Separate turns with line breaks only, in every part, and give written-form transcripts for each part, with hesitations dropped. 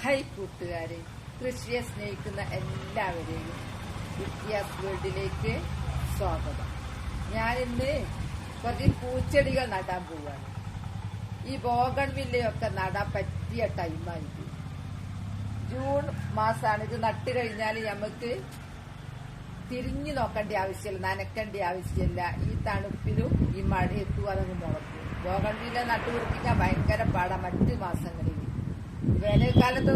Hi കൂട്ടുകാരെ, കൃഷിയെ സ്നേഹിക്കുന്ന എല്ലാവരെയും വിത്യാസ് വേൾഡിലേക്ക് സ്വാഗതം. ഞാനിന്ന് കുറച്ച് പൂച്ചെടികൾ നടാൻ പോവാണ്. ഈ ബോഗൺവില്ലയൊക്കെ നടാൻ പറ്റിയ ടൈമായിട്ട് ജൂൺ മാസമാണ്. ഇത് നട്ട് കഴിഞ്ഞാൽ നമുക്ക് തിരിഞ്ഞു നോക്കേണ്ട ആവശ്യമില്ല, നനക്കേണ്ട ആവശ്യമില്ല. ഈ തണുപ്പിലും ഈ മഴയത്തും അതങ്ങ് മുളക്കും. ബോഗൺവില്ല നട്ടുപിടിപ്പിക്കാൻ ഭയങ്കര പാടാ. മറ്റ് മാസങ്ങളിൽ വേനൽക്കാലത്ത്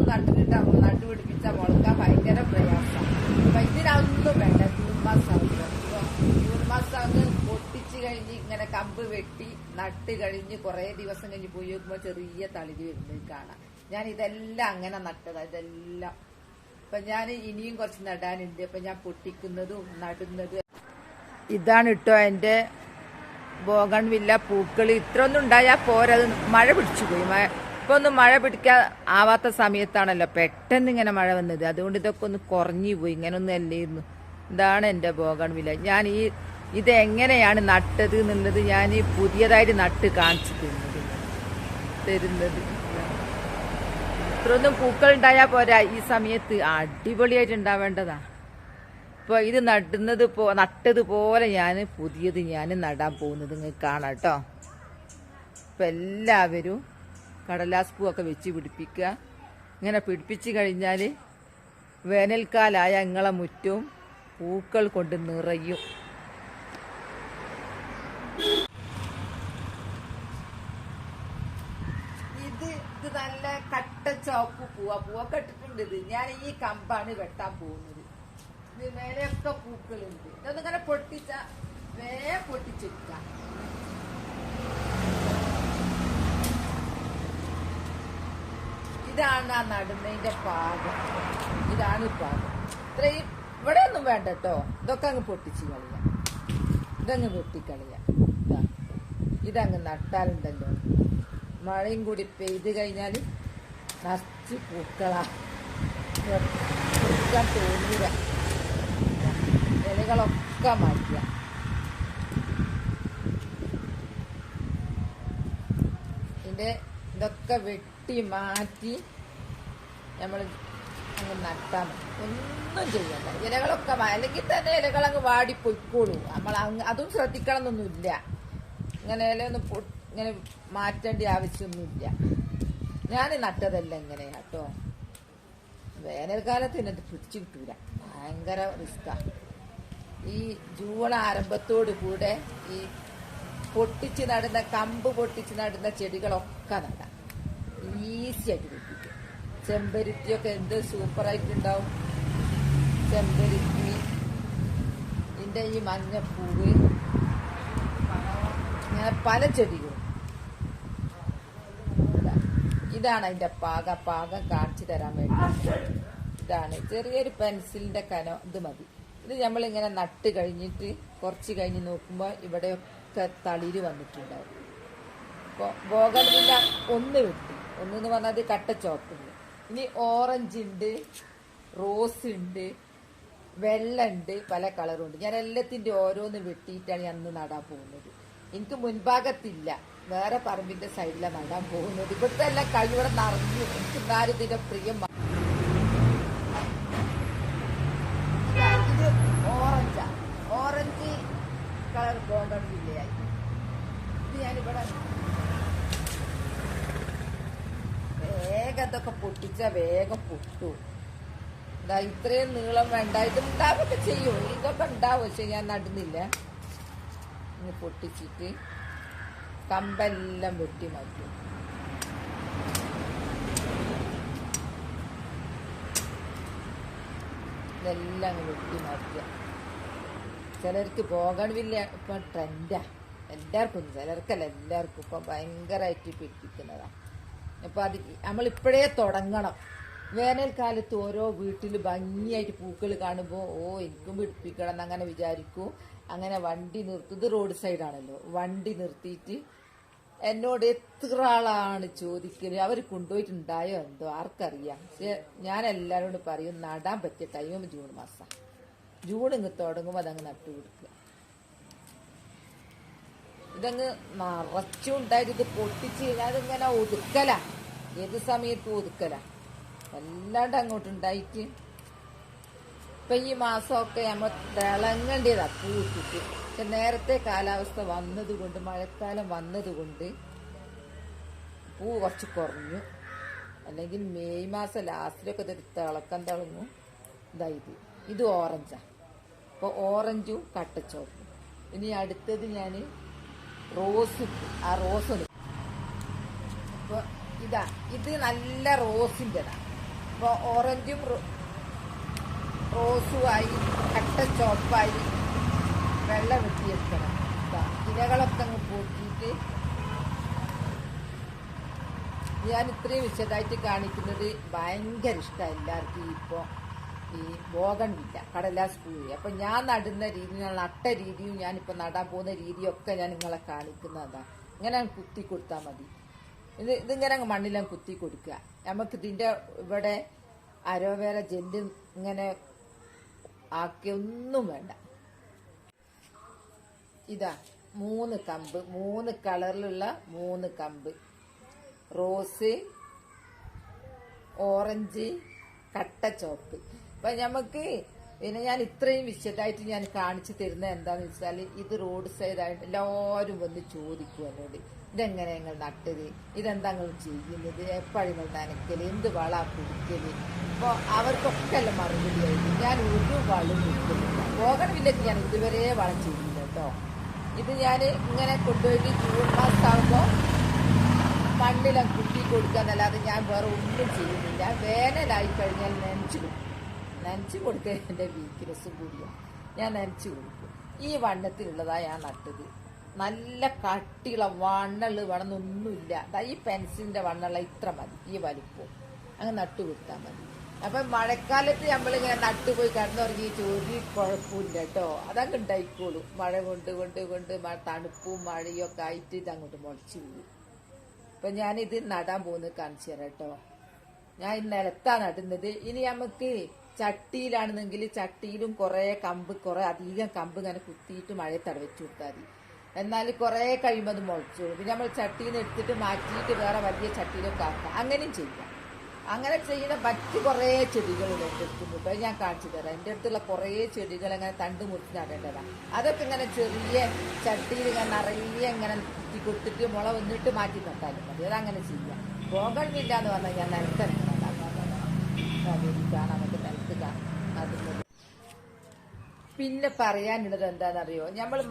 നട്ടുപിടിപ്പിച്ചാൽ മുളക്കാൻ ഭയങ്കര പ്രയാസമാണ്. അപ്പൊ ഇതിനൊന്നും വേണ്ട. ജൂൺ മാസമാകുമ്പോൾ ജൂൺ മാസം അങ്ങ് പൊട്ടിച്ച് കഴിഞ്ഞ് ഇങ്ങനെ കമ്പ് വെട്ടി നട്ട് കഴിഞ്ഞ് കുറെ ദിവസം കഴിഞ്ഞ് പോയി നോക്കുമ്പോൾ ചെറിയ തളിര് വരുന്നത് കാണാം. ഞാൻ ഇതെല്ലാം അങ്ങനെ നട്ടതാ. ഇതെല്ലാം അപ്പൊ ഞാൻ ഇനിയും കുറച്ച് നടാനുണ്ട്. അപ്പൊ ഞാൻ പൊട്ടിക്കുന്നതും നടുന്നതും ഇതാണ് കേട്ടോ. എന്റെ ബോഗൺവില്ല പൂക്കൾ ഇത്രയൊന്നും ഉണ്ടായാൽ പോരത്, മഴ പിടിച്ചു പോയി. ഇപ്പൊ ഒന്നും മഴ പിടിക്കാൻ ആവാത്ത സമയത്താണല്ലോ പെട്ടെന്ന് ഇങ്ങനെ മഴ വന്നത്. അതുകൊണ്ട് ഇതൊക്കെ ഒന്ന് കുറഞ്ഞു പോയി. ഇങ്ങനെ ഒന്നും അല്ലായിരുന്നു. ഇതാണ് എന്റെ ബോഗൺവില്ല. ഞാൻ ഇതെങ്ങനെയാണ് നട്ടത് എന്നുള്ളത് ഞാൻ പുതിയതായിട്ട് നട്ട് കാണിച്ചു തരുന്നത്. ഇത്രയൊന്നും പൂക്കൾ ഉണ്ടായാൽ പോരാ, ഈ സമയത്ത് അടിപൊളിയായിട്ട് ഉണ്ടാവേണ്ടതാ. ഇപ്പൊ ഇത് നട്ടതുപോലെ പുതിയത് ഞാൻ നടാൻ പോകുന്നത് നിങ്ങൾക്ക് കാണാം കേട്ടോ. ഇപ്പൊ എല്ലാവരും കടലാസ് പൂവൊക്കെ വെച്ച് പിടിപ്പിക്കുക. ഇങ്ങനെ പിടിപ്പിച്ച് കഴിഞ്ഞാൽ വേനൽക്കാലായ നിങ്ങളെ മുറ്റവും പൂക്കൾ കൊണ്ട് നിറയും. ഇത് നല്ല കട്ട ചുവപ്പ് പൂവൊക്കെ ഇട്ടിട്ടുണ്ട്. ഇത് ഞാൻ ഈ കമ്പാണ് വെട്ടാൻ പോകുന്നത്. ഇത് മേലെയൊക്കെ പൂക്കളുണ്ട്. ഇതൊന്നിങ്ങനെ പൊട്ടിച്ചെടുക്കാം. ഇതാണ് ആ നടുന്നതിന്റെ പാകം. ഇതാണ് പാകം. ഇത്രയും ഇവിടെ ഒന്നും വേണ്ട കേട്ടോ. ഇതൊക്കെ അങ്ങ് പൊട്ടിച്ച് കളയാം. ഇതങ്ങ് വെട്ടിക്കളയാം. ഇതങ്ങ് നട്ടാലുണ്ടല്ലോ, മഴയും കൂടി പെയ്ത് കഴിഞ്ഞാൽ നിറച്ച് പൂക്കളാ. പൊട്ടിക്കാൻ തോന്നില്ല. ഇലകളൊക്കെ മാറ്റുക. ഇതൊക്കെ വെട്ടി മാറ്റി നമ്മൾ അങ്ങ് നട്ടാൽ മതി. ഒന്നും ചെയ്യണ്ട. ഇലകളൊക്കെ അല്ലെങ്കിൽ തന്നെ ഇലകളങ്ങ് വാടിപ്പൊയ്ക്കോളൂ. നമ്മൾ അതും ശ്രദ്ധിക്കണം എന്നൊന്നുമില്ല. ഇങ്ങനെ ഇലയൊന്നും ഇങ്ങനെ മാറ്റേണ്ട ആവശ്യമൊന്നുമില്ല. ഞാൻ നട്ടതല്ല ഇങ്ങനെയാ കേട്ടോ. വേനൽക്കാലത്ത് ഇതിനകത്ത് പിടിച്ചു കിട്ടൂല, ഭയങ്കര റിസ്ക്കാ. ഈ ജൂൺ ആരംഭത്തോടു കൂടെ ഈ കമ്പ് പൊട്ടിച്ച് നടുന്ന ചെടികളൊക്കെ നടാം. ഈസി ആയിട്ട് പിടിപ്പിക്കും. ചെമ്പരുത്തിയൊക്കെ എന്ത് സൂപ്പറായിട്ടുണ്ടാവും. ചെമ്പരുത്തി, ഇതിന്റെ ഈ മഞ്ഞപ്പൂവ്, അങ്ങനെ പല ചെടികളും. ഇതാണ് അതിന്റെ പാകം കാണിച്ചു തരാൻ വേണ്ടി. ഇതാണ് ചെറിയൊരു പെൻസിലിന്റെ കനം. ഇത് മതി. ഇത് നമ്മളിങ്ങനെ നട്ട് കഴിഞ്ഞിട്ട് കുറച്ച് കഴിഞ്ഞ് നോക്കുമ്പോൾ ഇവിടെയൊക്കെ തളിര് വന്നിട്ടുണ്ടാവും. ബോഗൺവില്ല ഒന്ന് വെട്ടി. ഒന്നെന്ന് പറഞ്ഞാൽ കട്ട ചോപ്പുണ്ട്. ഇനി ഓറഞ്ച് ഉണ്ട്, റോസ് ഉണ്ട്, വെള്ള ഉണ്ട്, പല കളറുണ്ട്. ഞാൻ എല്ലാത്തിൻ്റെ ഓരോന്ന് വെട്ടിയിട്ടാണ് ഞാൻ അന്ന് നടാൻ പോകുന്നത്. എനിക്ക് മുൻഭാഗത്തില്ല, വേറെ പറമ്പിന്റെ സൈഡിലാണ് നടാൻ പോകുന്നത്. ഇവിടുത്തെ എല്ലാം കഴിവിടെ നിറഞ്ഞു. എനിക്ക് എന്നാലും ഇതിന്റെ പ്രിയം. ഇത് ഓറഞ്ച് കളർ ബോഗൺവില്ലയായി. ഇത് ഞാനിവിടെ വേഗം ഇതൊക്കെ പൊട്ടിച്ച വേഗം പൊട്ടു. ഇത്രയും നീളം വേണ്ട. ഇത് ഉണ്ടാവൊക്കെ ചെയ്യും. ഇതൊക്കെ ഉണ്ടാവും, പക്ഷെ ഞാൻ നടുന്നില്ല. ഇനി പൊട്ടിച്ചിട്ട് കമ്പെല്ലാം വെട്ടി മാറ്റും. ഇതെല്ലാം അങ്ങ് വെട്ടി മാറ്റുക. ചിലർക്ക് ബോഗൺവില്ല ഇപ്പം ട്രെൻഡാ. എല്ലാവർക്കും, ചിലർക്കല്ല എല്ലാവർക്കും ഇപ്പം ഭയങ്കരമായിട്ട് പിടിപ്പിക്കുന്നതാ. അപ്പൊ അത് നമ്മളിപ്പോഴേ തുടങ്ങണം. വേനൽക്കാലത്ത് ഓരോ വീട്ടിൽ ഭംഗിയായിട്ട് പൂക്കൾ കാണുമ്പോൾ എനിക്കും പിടിപ്പിക്കണം എന്നങ്ങനെ വിചാരിക്കും. അങ്ങനെ വണ്ടി നിർത്തും. ഇത് റോഡ് സൈഡാണല്ലോ. വണ്ടി നിർത്തിയിട്ട് എന്നോട് എത്ര ആളാണ് ചോദിക്കല്. അവർ കൊണ്ടുപോയിട്ടുണ്ടായോ എന്തോ ആർക്കറിയാം. പക്ഷെ ഞാൻ എല്ലാവരോടും പറയും നടാൻ പറ്റിയ ടൈം ജൂൺ മാസം. ജൂൺ ഇങ്ങ് തുടങ്ങുമ്പോൾ അതങ്ങ് നട്ടുകൊടുക്കുക. ഇതങ്ങ് നിറച്ചുണ്ടായിട്ട് ഇത് പൊട്ടിച്ച് കഴിഞ്ഞാൽ അതിങ്ങനെ ഒതുക്കല. ഏത് സമയത്തും ഒതുക്കല. വല്ലാണ്ട് അങ്ങോട്ടുണ്ടായിട്ട് ഇപ്പൊ ഈ മാസമൊക്കെ നമ്മൾ തിളങ്ങേണ്ടതാ പൂ ഇട്ടിട്ട്. പക്ഷെ നേരത്തെ കാലാവസ്ഥ വന്നതുകൊണ്ട്, മഴക്കാലം വന്നതുകൊണ്ട് പൂ കുറച്ച് കുറഞ്ഞു. അല്ലെങ്കിൽ മെയ് മാസം ലാസ്റ്റിലൊക്കെ ഇത് തിളക്കം തിളങ്ങും. ഇത് ഓറഞ്ചാ. അപ്പോൾ ഓറഞ്ചും കട്ടച്ചോപ്പും. ഇനി അടുത്തത് ഞാൻ റോസ്. ആ റോസ് അപ്പോൾ ഇത് നല്ല റോസിൻ്റെതാണ്. അപ്പോൾ ഓറഞ്ചും റോസുമായി കട്ടച്ചോപ്പായി വെള്ളം വെട്ടിയെടുക്കണം. ഇലകളൊക്കെ അങ്ങ് പോക്കിയിട്ട് ഞാൻ ഇത്രയും വിശദമായിട്ട് കാണിക്കുന്നത് ഭയങ്കര ഇഷ്ടമാണ് എല്ലാവർക്കും. ഇപ്പോൾ ഈ ബോഗൺവില്ല, കടലാസ് പൂവ്. അപ്പം ഞാൻ നടുന്ന രീതി, ഞാൻ നട്ട രീതിയും ഞാനിപ്പോൾ നടാൻ പോകുന്ന രീതിയൊക്കെ ഞാൻ നിങ്ങളെ കാണിക്കുന്നതാണ്. ഇങ്ങനെ കുത്തി കൊടുത്താൽ മതി. ഇതിങ്ങനെ മണ്ണിലും കുത്തി കൊടുക്കുക. നമുക്ക് ഇതിൻ്റെ ഇവിടെ അരോവേര ജെല്ല് ഇങ്ങനെ ആക്കിയൊന്നും വേണ്ട. 3 കമ്പ്, 3 കളറിലുള്ള 3 കമ്പ്. റോസ്, ഓറഞ്ച്, കട്ടച്ചോപ്പ്. അപ്പൊ നമുക്ക് പിന്നെ ഞാൻ ഇത്രയും വിശദമായിട്ട് ഞാൻ കാണിച്ചു തരുന്നത് എന്താന്ന് വെച്ചാൽ, ഇത് റോഡ് സൈഡായിട്ട് എല്ലാവരും വന്ന് ചോദിക്കും എന്നോട്, ഇതെങ്ങനെ നിങ്ങൾ നട്ടത്, ഇതെന്താ നിങ്ങൾ ചെയ്യുന്നത്, എപ്പോഴും നിങ്ങൾ നനയ്ക്കല്, എന്ത് വള പിടിക്കല്. അപ്പോൾ അവർക്കൊക്കെ എല്ലാം മറുപടിയായിട്ട് ഞാൻ ഒരു വളം പിടിക്കുന്നില്ല. ബോഗൺവില്ലയ്ക്ക് ഞാൻ ഇതുവരെ വളം ചെയ്തില്ല കേട്ടോ. ഇത് ഞാൻ ഇങ്ങനെ കൊണ്ടുപോയിട്ട് ജൂൺ മാസമാകുമ്പോൾ മണ്ണിലും കുത്തി കൊടുക്കാന്നല്ലാതെ ഞാൻ വേറെ ഒന്നും ചെയ്യുന്നില്ല. വേനലായി കഴിഞ്ഞാൽ നനച്ചു കൊടുക്കാൻ എൻ്റെ വീക്ക്നെസ്സും കൂടിയാണ്. ഞാൻ നനച്ചു കൊടുക്കും. ഈ വണ്ണത്തിലുള്ളതാണ് ഞാൻ നട്ടത്. നല്ല കട്ടിയുള്ള വണ്ണുള്ള വേണമെന്നൊന്നുമില്ല. ഈ പെൻസിലിൻ്റെ വണ്ണുള്ള ഇത്ര മതി, ഈ വലിപ്പം. അങ്ങ് നട്ടു കൊടുത്താൽ മതി. അപ്പം മഴക്കാലത്ത് നമ്മളിങ്ങനെ നട്ടുപോയി കിടന്നുറങ്ങി ഒരു കുഴപ്പമില്ല കേട്ടോ. അതങ്ങ് ഉണ്ടായിക്കോളും. മഴ കൊണ്ട് തണുപ്പും മഴയും ഒക്കെ ആയിട്ട് ഇതങ്ങോട്ട് മുളച്ചു വീഴും. അപ്പം ഞാനിത് നടാൻ പോകുന്നത് കാണിച്ചു തരാം കേട്ടോ. ഞാൻ നിലത്താണ് നടുന്നത്. ഇനി നമുക്ക് ചട്ടിയിലാണെന്നെങ്കിൽ ചട്ടിയിലും കുറേ അധികം കമ്പ് ഇങ്ങനെ കുത്തിയിട്ട് മഴയത്ത് വെച്ചു കൊടുത്താൽ മതി. എന്നാൽ കുറേ കഴിയുമ്പോൾ അത് മുളച്ചോളും. പിന്നെ നമ്മൾ ചട്ടിയിൽ നിന്ന് എടുത്തിട്ട് മാറ്റിയിട്ട് വേറെ വലിയ ചട്ടിയിലൊക്കെ ആക്കാം. അങ്ങനെയും ചെയ്യാം. അങ്ങനെ ചെയ്യുന്ന മറ്റ് കുറേ ചെടികളുണ്ട് എൻ്റെ അടുത്തുണ്ട്. ഇപ്പം ഞാൻ കാണിച്ചു തരാം. എൻ്റെ അടുത്തുള്ള കുറേ ചെടികൾ ഇങ്ങനെ തണ്ട് മുറിച്ച് നടേണ്ടതാണ്. അതൊക്കെ ഇങ്ങനെ ചെറിയ ചട്ടിയിൽ ഇങ്ങനെ നിറയെ ഇങ്ങനെ കുത്തി കൊടുത്തിട്ട് മുള വന്നിട്ട് മാറ്റി നട്ടാലും മതി. അതങ്ങനെ ചെയ്യാം. ബോഗൺവില്ല എന്ന് പറഞ്ഞാൽ ഞാൻ നിലത്ത് കാണാം, നമുക്ക് നിലത്ത് നടുന്നത്. പിന്നെ പറയാനുള്ളത് എന്താണെന്നറിയോ, നമ്മൾ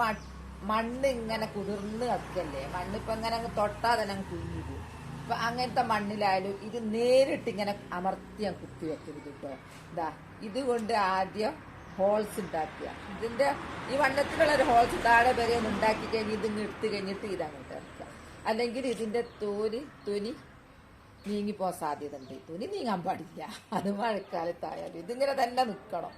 മണ്ണ് ഇങ്ങനെ കുതിർന്ന് കിടക്കല്ലേ. മണ്ണിപ്പോൾ ഇങ്ങനെ അങ്ങ് തൊട്ടാൽ തന്നെ അങ്ങ് കുഞ്ഞു പോകും. അപ്പൊ അങ്ങനത്തെ മണ്ണിലായാലും ഇത് നേരിട്ട് ഇങ്ങനെ അമർത്തി ഞാൻ കുത്തി വെക്കരുത് കേട്ടോ. ഇതുകൊണ്ട് ആദ്യം ഹോൾസ് ഉണ്ടാക്കുക. ഇതിന്റെ ഈ വണ്ണത്തിലുള്ള ഒരു ഹോൾസ് താഴെ വരെ ഒന്ന് ഉണ്ടാക്കി കഴിഞ്ഞ് ഇതിങ്ങ് എടുത്ത് കഴിഞ്ഞിട്ട് ഇതങ്ങോട്ട് ഇറക്കുക. അല്ലെങ്കിൽ ഇതിന്റെ തൊലി നീങ്ങിപ്പോകാൻ സാധ്യത ഉണ്ട്. തൊലി നീങ്ങാൻ പാടില്ല. അത് മഴക്കാലത്തായാലും ഇതിങ്ങനെ തന്നെ നിൽക്കണം.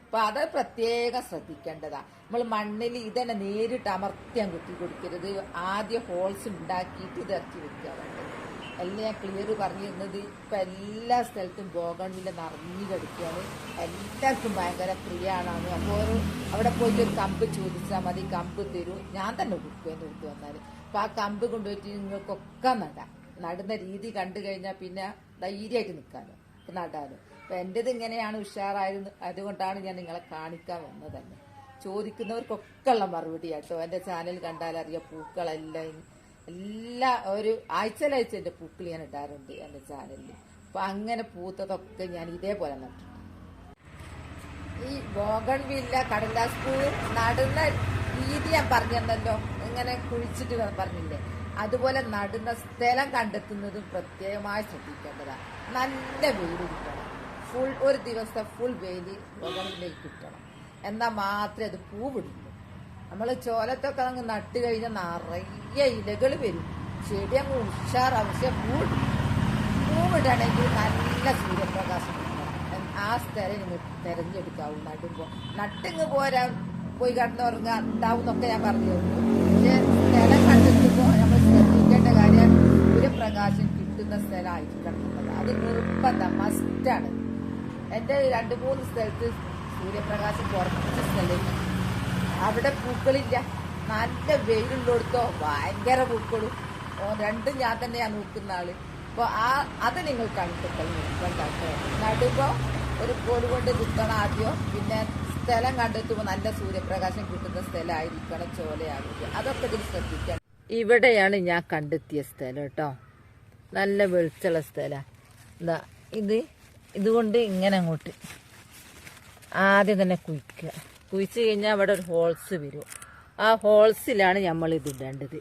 അപ്പൊ അത് പ്രത്യേകം ശ്രദ്ധിക്കേണ്ടതാ. നമ്മൾ മണ്ണിൽ ഇതന്നെ നേരിട്ട് അമർത്തിയാൻ കുത്തി കൊടുക്കരുത്. ആദ്യം ഹോൾസ് ഉണ്ടാക്കിയിട്ട് ഇത് ഇറക്കി വെക്കുക വേണ്ടത്. എല്ലാം ഞാൻ ക്ലിയർ പറഞ്ഞു തരുന്നത്. ഇപ്പം എല്ലാ സ്ഥലത്തും ബോഗൺവില്ല നിറഞ്ഞു കിടക്കുകയാണ്. എല്ലാവർക്കും ഭയങ്കര പ്രിയമാണ്. അപ്പോൾ അവിടെ പോയിട്ട് ഒരു കമ്പ് ചോദിച്ചാൽ മതി, കമ്പ് തരും. ഞാൻ തന്നെ കൊടുക്കും എന്ന് കൊടുത്തു വന്നാൽ. അപ്പം ആ കമ്പ് കൊണ്ടുപോയിട്ട് നിങ്ങൾക്കൊക്കെ നടുന്ന രീതി കണ്ടു കഴിഞ്ഞാൽ പിന്നെ ധൈര്യമായിട്ട് നിൽക്കാമല്ലോ, നടാലോ. അപ്പം എൻ്റെത് ഇങ്ങനെയാണ് ഉഷാറായിരുന്നു. അതുകൊണ്ടാണ് ഞാൻ നിങ്ങളെ കാണിക്കാൻ വന്നത് തന്നെ. ചോദിക്കുന്നവർക്കൊക്കെ ഉള്ള മറുപടി കേട്ടോ. എൻ്റെ ചാനൽ കണ്ടാലറിയാം. പൂക്കളെല്ലാം ഒരു ആഴ്ചയിലാഴ്ച എൻ്റെ പൂക്കൾ ഞാൻ ഇടാറുണ്ട് എൻ്റെ ചാനലിൽ. അപ്പം അങ്ങനെ പൂത്തതൊക്കെ ഞാൻ ഇതേപോലെ നട്ടു. ഈ ബോഗൺവില്ല കടലാസ് പൂ നടുന്ന രീതി ഞാൻ പറഞ്ഞല്ലോ, ഇങ്ങനെ കുഴിച്ചിട്ട് പറഞ്ഞില്ലേ. അതുപോലെ നടുന്ന സ്ഥലം കണ്ടെത്തുന്നതും പ്രത്യേകമായി ശ്രദ്ധിക്കേണ്ടതാണ്. നല്ല വെയിൽ കിട്ടണം. ഒരു ദിവസം ഫുൾ വെയിൽ ബോഗൺവില്ലയ്ക്ക് കിട്ടണം. എന്നാൽ മാത്രമേ അത് പൂവിടുള്ളൂ. നമ്മൾ ചോലത്തൊക്കെ അങ്ങ് നട്ട് കഴിഞ്ഞാൽ നിറയെ ഇലകൾ വരും, ചെടി അങ്ങ് ഉഷാറാവും. പക്ഷെ പൂവിടണമെങ്കിൽ നല്ല സൂര്യപ്രകാശം കിട്ടണം. ആ സ്ഥലം നിങ്ങൾ തിരഞ്ഞെടുക്കാവൂ. നടുമ്പോൾ നട്ടിങ്ങ് പോയി കിടന്നുറങ്ങുക ഉണ്ടാവും എന്നൊക്കെ ഞാൻ പറഞ്ഞു തരുന്നു. പക്ഷെ സ്ഥലം കണ്ടെത്തുമ്പോൾ നമ്മൾ ശ്രദ്ധിക്കേണ്ട കാര്യം സൂര്യപ്രകാശം കിട്ടുന്ന സ്ഥലമായിരിക്കണം എന്നുള്ളത്. അത് നിർബന്ധം, മസ്റ്റാണ്. എൻ്റെ 2-3 സ്ഥലത്ത് സൂര്യപ്രകാശം കുറച്ച് സ്ഥലത്ത് അവിടെ പൂക്കളില്ല. നല്ല വെയിലുള്ളിടത്തോ ഭയങ്കര പൂക്കളും. രണ്ടും ഞാൻ തന്നെയാണ് നോക്കുന്ന ആള്. അപ്പോൾ അത് നിങ്ങൾ കണ്ടിട്ട് നിർബന്ധമാക്കുക. നടുമ്പോൾ ഒരു കോല് കൊണ്ട് കുത്തണം ആദ്യം. പിന്നെ സ്ഥലം കണ്ടെത്തുമ്പോൾ നല്ല സൂര്യപ്രകാശം കിട്ടുന്ന സ്ഥലമായിരിക്കണം, ചോലയാകുക. അതൊക്കെ ഇതിൽ ശ്രദ്ധിക്കണം. ഇവിടെയാണ് ഞാൻ കണ്ടെത്തിയ സ്ഥലം കേട്ടോ. നല്ല വെളിച്ചുള്ള സ്ഥലമാണ്. എന്താ ഇതുകൊണ്ട് ഇങ്ങനെ അങ്ങോട്ട് ആദ്യം തന്നെ കുഴിക്കുക. കുഴിച്ച് കഴിഞ്ഞാൽ അവിടെ ഒരു ഹോൾസ് വരും. ആ ഹോൾസിലാണ് നമ്മൾ ഇത് ഇടേണ്ടത്.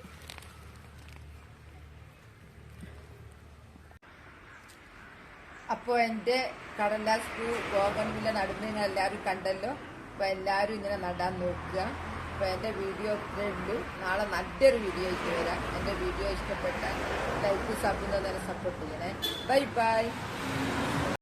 അപ്പോൾ എൻ്റെ കടലാസ് പൂ ബോഗൺവില്ല നടുന്ന നിങ്ങൾ എല്ലാവരും കണ്ടല്ലോ. അപ്പോൾ എല്ലാവരും ഇങ്ങനെ നടാൻ നോക്കുക. അപ്പോൾ എൻ്റെ വീഡിയോ ഇത്രയേ ഉള്ളൂ. നാളെ നല്ലൊരു വീഡിയോ ആയിട്ട് വരാം. എൻ്റെ വീഡിയോ ഇഷ്ടപ്പെട്ടാൽ ലൈക്ക് സബ് തന്നെ സപ്പോർട്ട് ചെയ്യണേ. Bye bye.